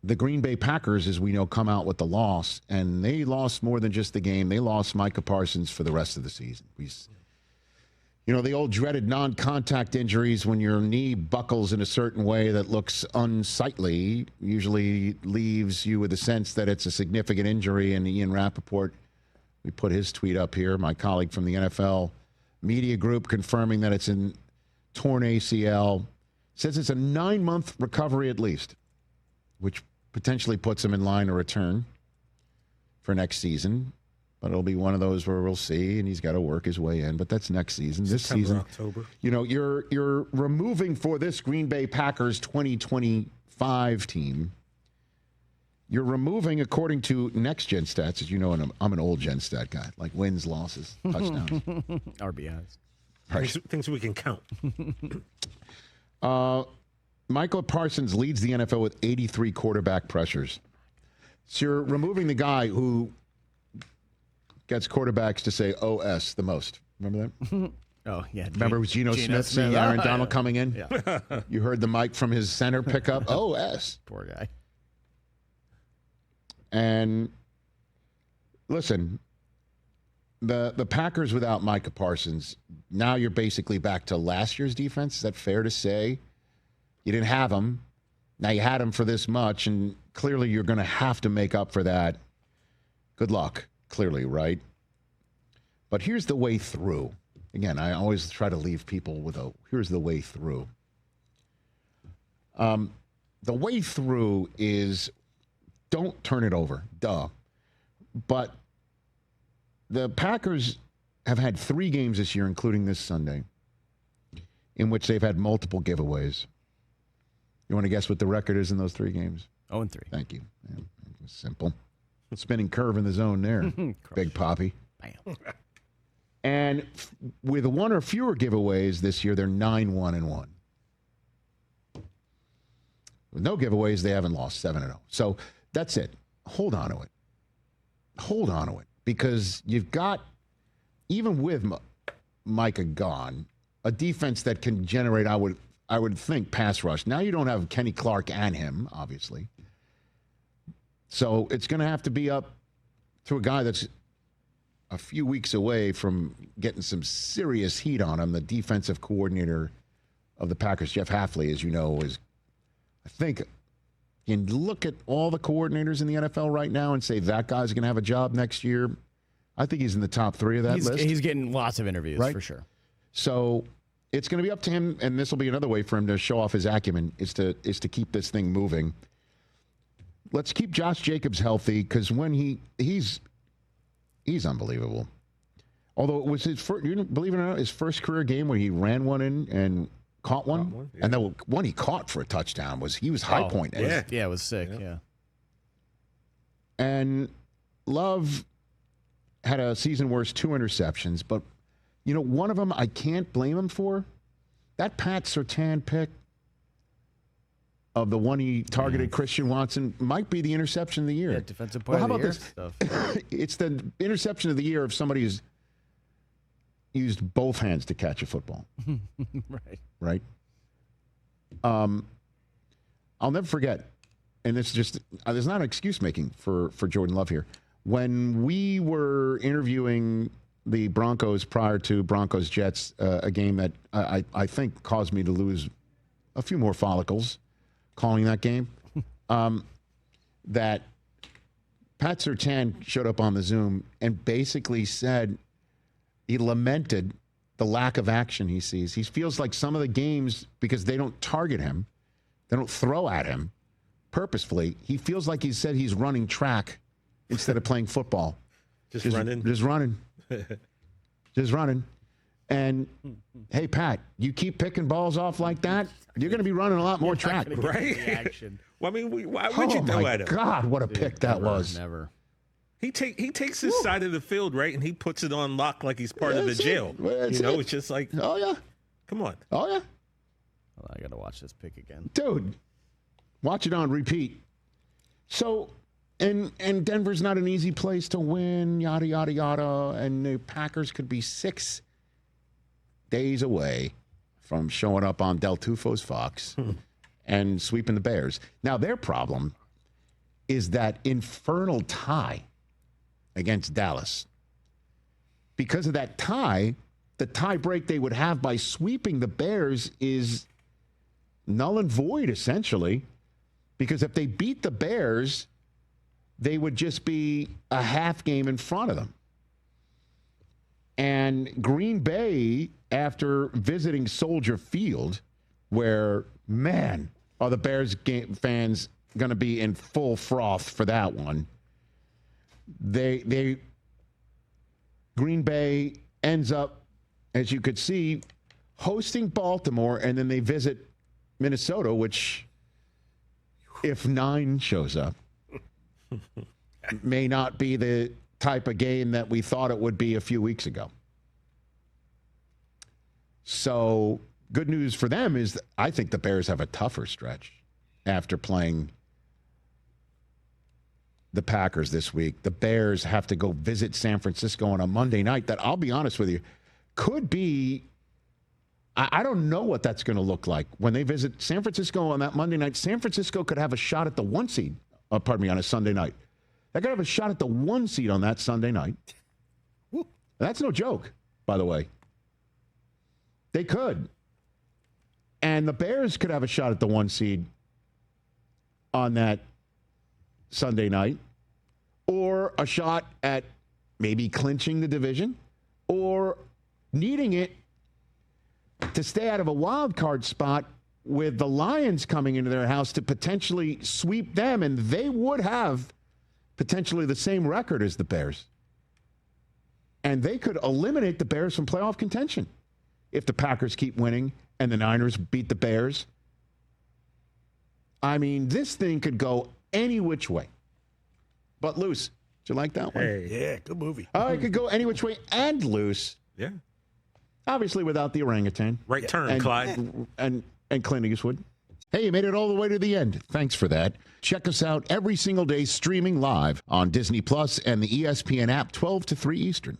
the Green Bay Packers, as we know, come out with the loss, and they lost more than just the game. They lost Micah Parsons for the rest of the season. The old dreaded non-contact injuries, when your knee buckles in a certain way that looks unsightly, usually leaves you with a sense that it's a significant injury. And Ian Rappaport, we put his tweet up here, my colleague from the NFL media group, confirming that it's a torn ACL. Says it's a 9-month recovery at least, which potentially puts him in line to return for next season. But it'll be one of those where we'll see, and he's got to work his way in. But that's next season. This season, October. You're removing for this Green Bay Packers 2025 team. You're removing, according to next gen stats, as you know, and I'm an old gen stat guy, like wins, losses, touchdowns, RBIs, right. Things we can count. Micah Parsons leads the NFL with 83 quarterback pressures. So you're removing the guy who gets quarterbacks to say OS the most. Remember that? Oh, yeah. Remember it was Geno Smith seeing Aaron Donald coming in? Yeah. You heard the mic from his center pick up OS. Poor guy. And listen, the Packers without Micah Parsons, now you're basically back to last year's defense. Is that fair to say? You didn't have him. Now you had him for this much, and clearly you're going to have to make up for that. Good luck, clearly, right? But here's the way through. Again, I always try to leave people with here's the way through. The way through is don't turn it over. Duh. But the Packers have had 3 games this year, including this Sunday, in which they've had multiple giveaways. You want to guess what the record is in those 3 games? 0-3. Thank you. Yeah, simple. Spinning curve in the zone there, Big Poppy. Bam. And with 1 or fewer giveaways this year, they're 9-1-1. With no giveaways, they haven't lost 7-0. So that's it. Hold on to it. Hold on to it. Because you've got, even with Micah gone, a defense that can generate, I would think, pass rush. Now you don't have Kenny Clark and him, obviously. So it's going to have to be up to a guy that's a few weeks away from getting some serious heat on him. The defensive coordinator of the Packers, Jeff Hafley, as you know, is, I think, you can look at all the coordinators in the NFL right now and say that guy's going to have a job next year. I think he's in the top 3 of that list. He's getting lots of interviews, right? For sure. So it's going to be up to him, and this will be another way for him to show off his acumen, is to keep this thing moving. Let's keep Josh Jacobs healthy, because when he's unbelievable. Although it was his first, believe it or not, his first career game where he ran one in and caught one. Yeah. And the one he caught for a touchdown was high point. Yeah. Yeah, it was sick. Yeah. And Love had a season worst 2 interceptions, but one of them I can't blame him for. That Pat Surtain pick of the one he targeted Christian Watson might be the interception of the year. Yeah, defensive player of the year stuff. It's the interception of the year of somebody who's used both hands to catch a football. Right. I'll never forget, and it's just, there's not an excuse making for Jordan Love here. When we were interviewing the Broncos prior to Broncos-Jets, a game that I think caused me to lose a few more follicles calling that game, that Pat Surtain showed up on the Zoom and basically said he lamented the lack of action he sees. He feels like some of the games, because they don't target him, they don't throw at him purposefully, he feels like he said he's running track instead of playing football. Just running. Just running. And, hey, Pat, you keep picking balls off like that, you're going to be running a lot more track. Right? Well, I mean, why would you throw at him? Oh, my God, what a pick that was. Never. He takes his side of the field, right, and he puts it on lock like he's part of the jail. It's just like, oh, yeah. Come on. Oh, yeah. Well, I got to watch this pick again. Dude, watch it on repeat. So, and Denver's not an easy place to win, yada, yada, yada, and the Packers could be 6 days away from showing up on Del Tufo's Fox and sweeping the Bears. Now, their problem is that infernal tie against Dallas. Because of that tie, the tie break they would have by sweeping the Bears is null and void, essentially. Because if they beat the Bears, they would just be a half game in front of them. And Green Bay, after visiting Soldier Field, where, man, are the Bears fans going to be in full froth for that one. Green Bay ends up, as you could see, hosting Baltimore, and then they visit Minnesota, which, if 9 shows up, may not be the type of game that we thought it would be a few weeks ago. So good news for them is that I think the Bears have a tougher stretch after playing the Packers this week. The Bears have to go visit San Francisco on a Monday night that, I'll be honest with you, could be, I don't know what that's going to look like. When they visit San Francisco on that Monday night, San Francisco could have a shot at the 1 seed, on a Sunday night. They could have a shot at the 1 seed on that Sunday night. That's no joke, by the way. They could. And the Bears could have a shot at the 1 seed on that Sunday night, or a shot at maybe clinching the division, or needing it to stay out of a wild card spot with the Lions coming into their house to potentially sweep them, and they would have potentially the same record as the Bears. And they could eliminate the Bears from playoff contention if the Packers keep winning and the Niners beat the Bears. I mean, this thing could go any which way. But loose. Did you like that one? Hey. Yeah, good movie. Oh, it could go any which way and loose. Yeah. Obviously without the orangutan. Right turn, Clyde. And Clint Eastwood. Hey, you made it all the way to the end. Thanks for that. Check us out every single day streaming live on Disney Plus and the ESPN app 12 to 3 Eastern.